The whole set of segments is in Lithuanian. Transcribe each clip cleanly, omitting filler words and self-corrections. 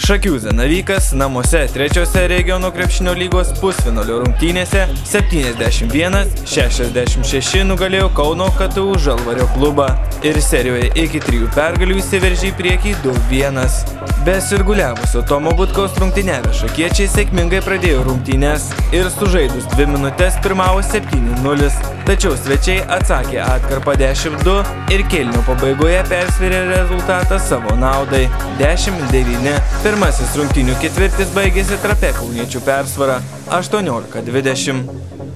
Šakių Zanavykas namuose trečiose regionų krepšinio lygos pusfinalio rungtynėse 71-66 nugalėjo Kauno KTU Žalvario klubą ir serijoje iki 3 pergalių įsiveržė į priekį 2-1. Be sirguliavusio Tomo Butkaus rungtyniavę šakiečiai sėkmingai pradėjo rungtynes ir sužaidus 2 minutės pirmavo 7-0, tačiau svečiai atsakė atkarpą 10-2 ir kėlinio pabaigoje persvėrė rezultatą savo naudai 10-9. Pirmasis rungtynių ketvirtis baigėsi trapia kauniečių persvara 18-20.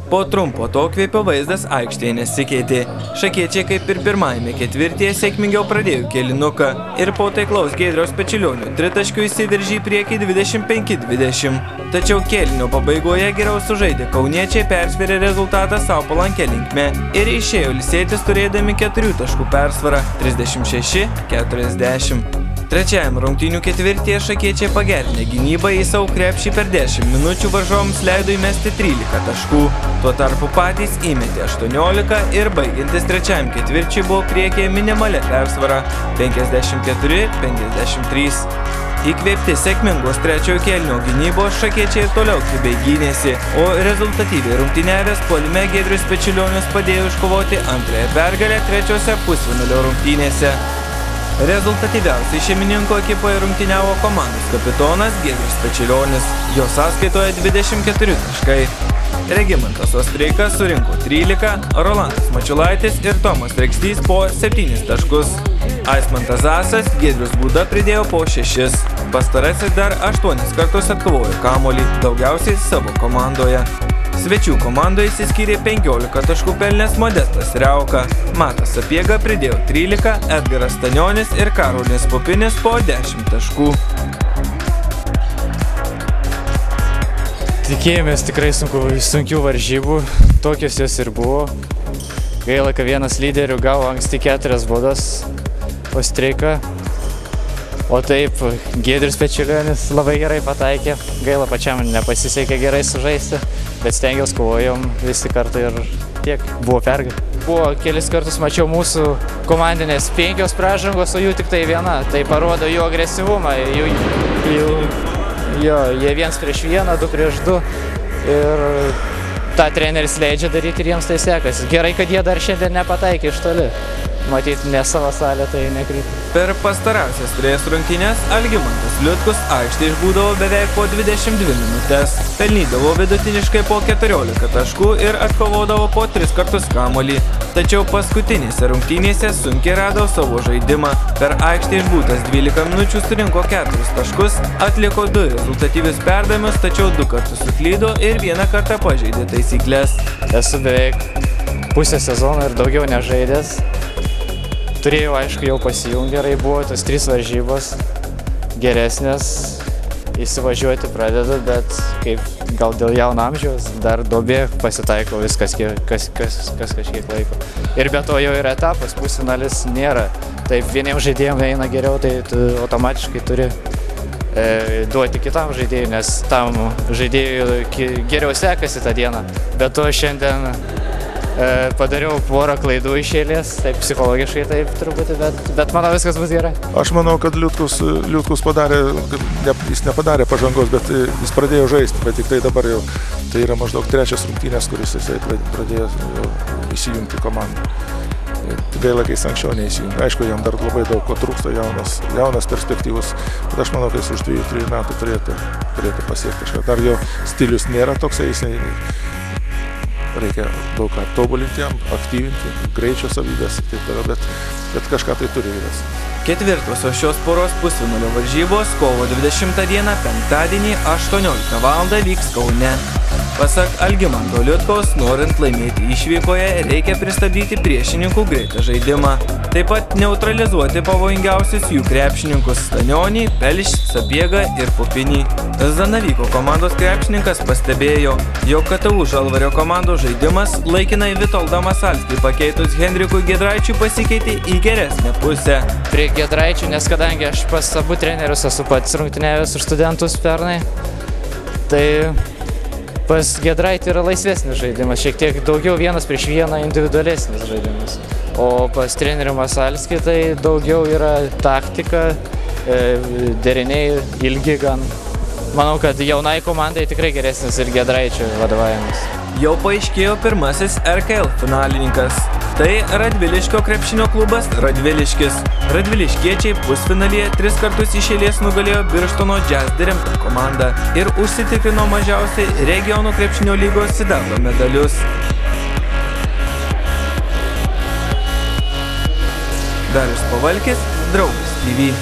Po trumpo atokvėpio vaizdas aikštėje nesikeitė. Šakiečiai kaip ir pirmajame ketvirtyje sėkmingiau pradėjo kėlinuką ir po taiklaus Giedriaus Pečilionio tritaškių įsiveržė į priekį 25-20. Tačiau kėlinio pabaigoje geriau sužaidė kauniečiai, persvėrė rezultatą savo palankę linkme ir išėjo ilsėtis turėdami 4 taškų persvarą 36-40. Trečiajam rungtynių ketvirtyje šakiečiai pagerinę gynybą į savo krepšį per 10 minučių varžovams leido įmesti 13 taškų. Tuo tarpu patys įmetė 18 ir baigiantis trečiajam ketvirčiui buvo priekyje minimalia persvara 54-53. Įkvėpti sėkmingos trečiojo kėlinio gynybos šakiečiai ir toliau kibiai gynėsi, o rezultatyviai rungtyniavęs puolime Giedrius Pečilionis padėjo iškovoti antrąją pergalę trečiose pusfinalio rungtynėse. Rezultatyviausiai šeimininko ekipoje rungtyniavo komandos kapitonas Giedrius Pečilionis, jo sąskaitoje 24 taškai. Regimantas Ostreikas surinko 13, Rolandas Mačiulaitis ir Tomas Rekstys po 7 taškus. Aismantas Zasas Giedrius Būda pridėjo po 6. Pastarasis dar 8 kartus atkovojo kamuolį, daugiausiai savo komandoje. Svečių komandoje išsiskyrė 15 taškų pelnęs Modestas Riauka. Matas Sapiega pridėjo 13, Edgaras Stanionis ir Karolis Pupinis po 10 taškų. Tikėjomės tikrai sunkių varžybų, tokios jos ir buvo. Gaila, kad vienas lyderių gavo anksti 4 baudas Ostreiką. O taip, Giedrius Pečilionis labai gerai pataikė. Gaila, pačiam nepasisekė gerai sužaisti, bet stengiaus kovojom visi kartu ir tiek. Buvo pergalė. Buvo kelis kartus mačiau mūsų komandinės 5 pražangos, o jų tik tai viena. Tai parodo jų agresyvumą. Jie 1 prieš 1, 2 prieš 2. Ir tą treneris leidžia daryti ir jiems tai sekasi. Gerai, kad jie dar šiandien nepataikė iš toli. Matyt, ne savo salę, tai nekrypti. Per pastarąsias 3 rungtynes Algimantas Liutkus aikštėje išbūdavo beveik po 22 minutės, pelnydavo vidutiniškai po 14 taškų ir atkovodavo po 3 kartus kamuolį. Tačiau paskutinėse rungtynėse sunkiai rado savo žaidimą. Per aikštėje išbūtas 12 minučių surinko 4 taškus, atliko 2 rezultatyvius perdavimus, tačiau 2 kartus suklydo ir 1 kartą pažeidė taisyklės. Esu beveik pusę sezono ir daugiau nežaidęs. Turėjau, aišku, jau pasijungti gerai, buvo tos 3 varžybos geresnės, įsivažiuoti pradedu, bet kaip gal dėl jauno amžiaus dar duobė pasitaiko viskas kažkiek laiko. Ir be to jau yra etapas, pusfinalis nėra. Taip, vieniems žaidėjams eina geriau, tai tu automatiškai turi duoti kitam žaidėjui, nes tam žaidėjui geriau sekasi tą dieną. Be to šiandien padariau porą klaidų iš eilės, taip psichologiškai taip truputį, bet manau viskas bus gerai. Aš manau, kad Liutkus padarė, jis nepadarė pažangos, bet jis pradėjo žaisti, bet tik tai dabar jau, tai yra maždaug 3 rungtynės, kuris jisai pradėjo įsijungti komandą. Gaila, kai jis anksčiau neįsijungė. Aišku, jam dar labai daug ko trūksta, jaunas perspektyvus, bet aš manau, kad jis už 2-3 metų turėtų pasiekti kažką. Dar jo stilius nėra toksai, jis reikia daug ką tobulinti jam, aktyvinti, greičio savybės, bet kažką tai turi įvesti. Ketvirtosios šios poros pusfinalio varžybos kovo 20 dieną penktadienį 18 val. Vyks Kaune. Pasak Algimanto Liutkaus, norint laimėti išvykoje, reikia pristabdyti priešininkų greitą žaidimą. Taip pat neutralizuoti pavojingiausius jų krepšininkus Stanionį, Pelš, Sapiegą ir Pupinį. Zanavyko komandos krepšininkas pastebėjo, jog KTU Žalvario komandos žaidimas laikinai Vitoldą Masalskį pakeitus Henrikui Giedraičiui pasikeitė į geresnę pusę. Prie Giedraičių, nes kadangi aš pas abu trenerius esu pats rungtyniavęs už studentus pernai, Tai pas Giedraitį yra laisvesnis žaidimas, šiek tiek daugiau 1-1 individualesnis žaidimas. O pas trenerių Masalskį tai daugiau yra taktika, deriniai ilgi gan. Manau, kad jaunai komandai tikrai geresnis ir Giedraičio vadovavimas. Jau paaiškėjo pirmasis RKL finalininkas. Tai Radviliškio krepšinio klubas Radviliškis. Radviliškiečiai pusfinalyje 3 kartus iš eilės nugalėjo Birštono Jazz Diremto komandą ir užsitikrino mažiausiai regionų krepšinio lygos sidabro medalius. Darius Pavalkis, Draugas TV.